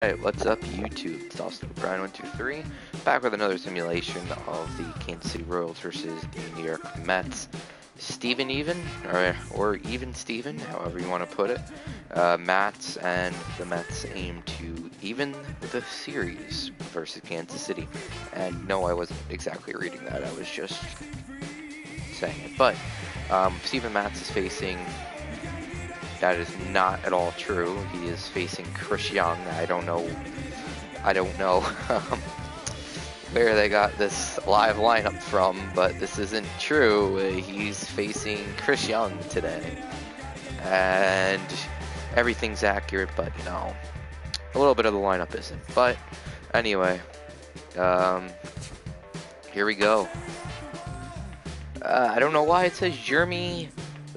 Hey, what's up YouTube? It's Austin Brian123 back with another simulation of the Kansas City Royals versus the New York Mets. Steven even, or even Steven, however you want to put it. Mets and the Mets aim to even the series versus Kansas City. And no, I wasn't exactly reading that, I was just saying it. But Steven Matz is facing... That is not at all true. He is facing Chris Young. I don't know where they got this live lineup from, but this isn't true. He's facing Chris Young today. And everything's accurate, but you know, a little bit of the lineup isn't. But anyway, here we go. I don't know why it says Jeremy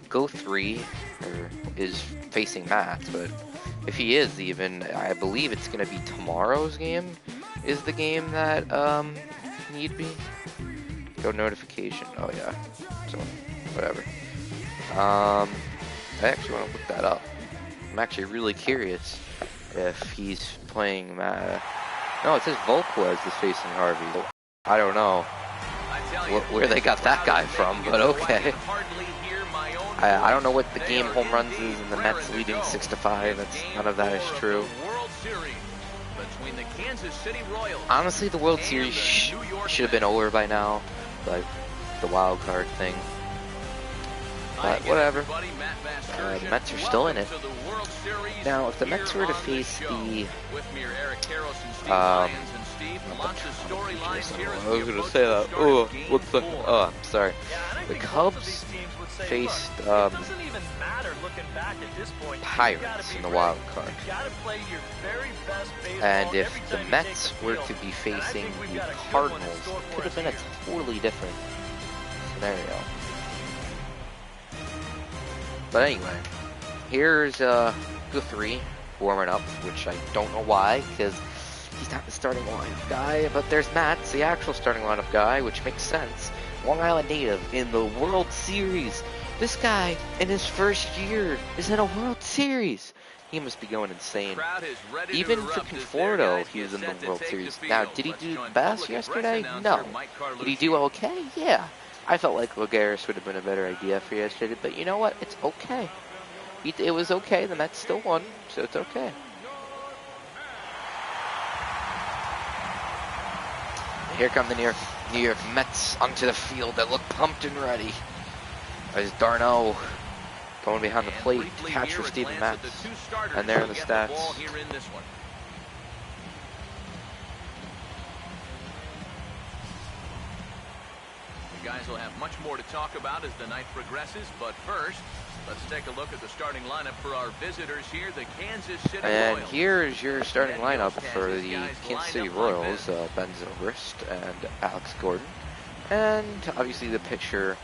Go 3 is facing Mats, but if he is, even I believe it's gonna be tomorrow's game is the game that need be go notification. Oh yeah, so whatever. I actually want to look that up. I'm actually really curious if he's playing no, it says Volquez is facing Harvey. I don't know where they got that guy from, but okay. I don't know what the game home runs is, and the Mets leading 6-5. None of that is true. Honestly, the World Series should have been over by now, like the wild card thing. But whatever. The Mets are still in it. Now, if the Mets were to face the I was gonna say that. Oh, what's the? Oh, I'm sorry. The Cubs faced Pirates in the wild card. And if the Mets were to be facing the Cardinals, it could have been a totally different scenario. But anyway, here's Guthrie warming up, which I don't know why, because he's not the starting lineup guy, but there's Matt's the actual starting lineup guy, which makes sense. Long Island native in the World Series. This guy, in his first year, is in a World Series. He must be going insane. Even for Conforto, he was in the World Series. Now, did he do the best yesterday? No. Did he do okay? Yeah. I felt like Lagares would have been a better idea for yesterday, but you know what? It's okay. It was okay. The Mets still won, so it's okay. Here come the New York Mets onto the field that look pumped and ready. There's Darno going behind the plate to catch for Steven Matz. And there are the stats. You guys will have much more to talk about as the night progresses, but first, let's take a look at the starting lineup for our visitors here, the Kansas City Royals. And here's your starting lineup for the Kansas City Royals, Ben Zobrist and Alex Gordon. And obviously the pitcher,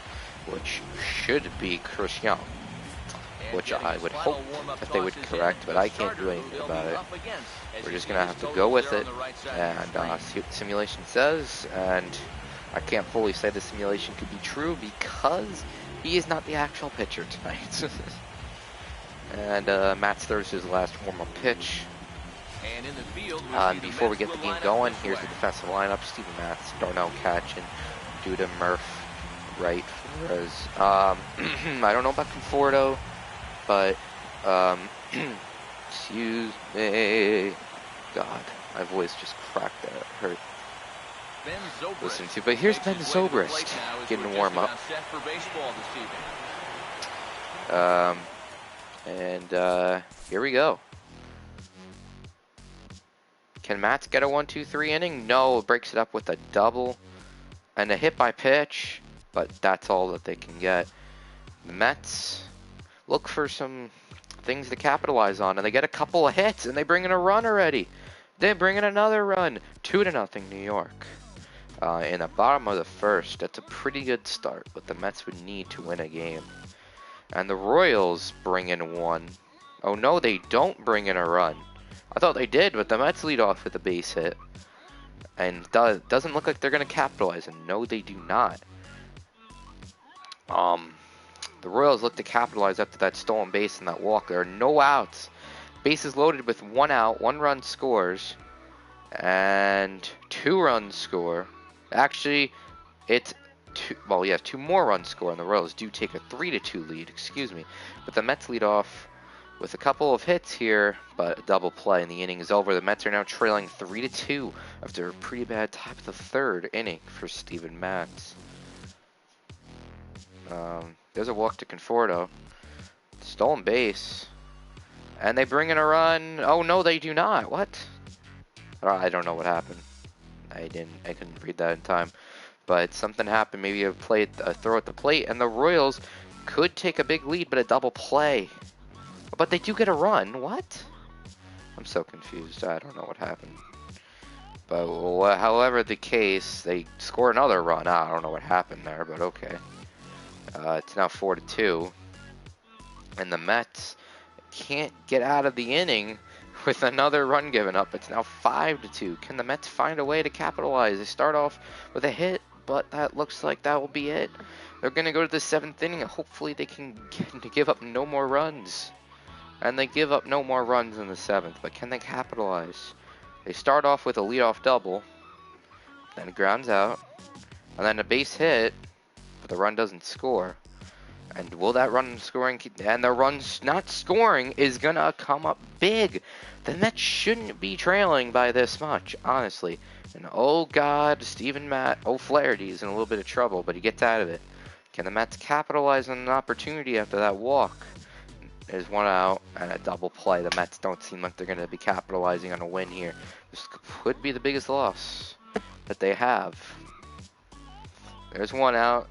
which should be Chris Young, which I would hope that they would correct, but I can't do anything about it. We're just going to have to go with it and see what the simulation says, and I can't fully say the simulation could be true because he is not the actual pitcher tonight. And Matz throws his last warm-up pitch. Before we get the game going, here's the defensive lineup. Steven Matz, Darnell catching, Duda, Murph, right. Whereas, I don't know about Conforto, but, excuse me. God, my voice just cracked that. It hurt. Listen to, but here's Ben Zobrist getting a warm up. Here we go. Can Matz get a 1-2-3 inning? No, breaks it up with a double and a hit by pitch, but that's all that they can get. The Mets look for some things to capitalize on, and they get a couple of hits, and they bring in a run already. They bring in another run, 2-0 New York. In the bottom of the first, that's a pretty good start, but the Mets would need to win a game. And the Royals bring in one. Oh no, they don't bring in a run. I thought they did, but the Mets lead off with a base hit. And doesn't look like they're going to capitalize, and no, they do not. The Royals look to capitalize after that stolen base and that walk. There are no outs. bases loaded with 1 out, 1 run scores, and 2 runs score. Actually, it's 2, well, yeah, 2 more runs score, and the Royals do take a 3-2 lead, excuse me. But the Mets lead off with a couple of hits here, but a double play, and the inning is over. The Mets are now trailing 3-2 after a pretty bad top of the 3rd inning for Steven Matz. There's a walk to Conforto. Stolen base. And they bring in a run. Oh, no, they do not. What? I don't know what happened. I couldn't read that in time. But something happened. Maybe a throw at the plate, and the Royals could take a big lead, but a double play. But they do get a run. What? I'm so confused. I don't know what happened. But however the case, they score another run. I don't know what happened there, but okay. It's now 4-2. And the Mets can't get out of the inning with another run given up. It's now 5-2. Can the Mets find a way to capitalize? They start off with a hit, but that looks like that will be it. They're going to go to the 7th inning, and hopefully they can give up no more runs. And they give up no more runs in the 7th, but can they capitalize? They start off with a leadoff double, then it grounds out, and then a base hit, but the run doesn't score. And will that run scoring, and the runs not scoring is going to come up big. The Mets shouldn't be trailing by this much, honestly. And oh God, O'Flaherty is in a little bit of trouble, but he gets out of it. Can the Mets capitalize on an opportunity after that walk? There's 1 out and a double play. The Mets don't seem like they're going to be capitalizing on a win here. This could be the biggest loss that they have. There's 1 out.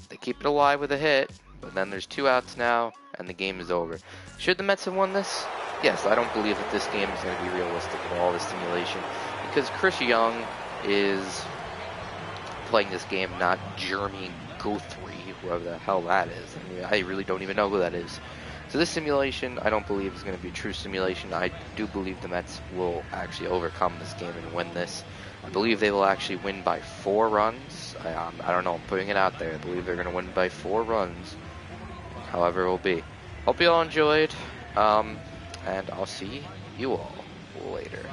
They keep it alive with a hit, but then there's 2 outs now, and the game is over. Should the Mets have won this? Yes, I don't believe that this game is going to be realistic in all this simulation, because Chris Young is playing this game, not Jeremy Guthrie, whoever the hell that is. I mean, I really don't even know who that is. So this simulation, I don't believe is going to be a true simulation. I do believe the Mets will actually overcome this game and win this. I believe they will actually win by 4 runs. I don't know, I'm putting it out there. I believe they're going to win by 4 runs, however it will be. Hope you all enjoyed, and I'll see you all later.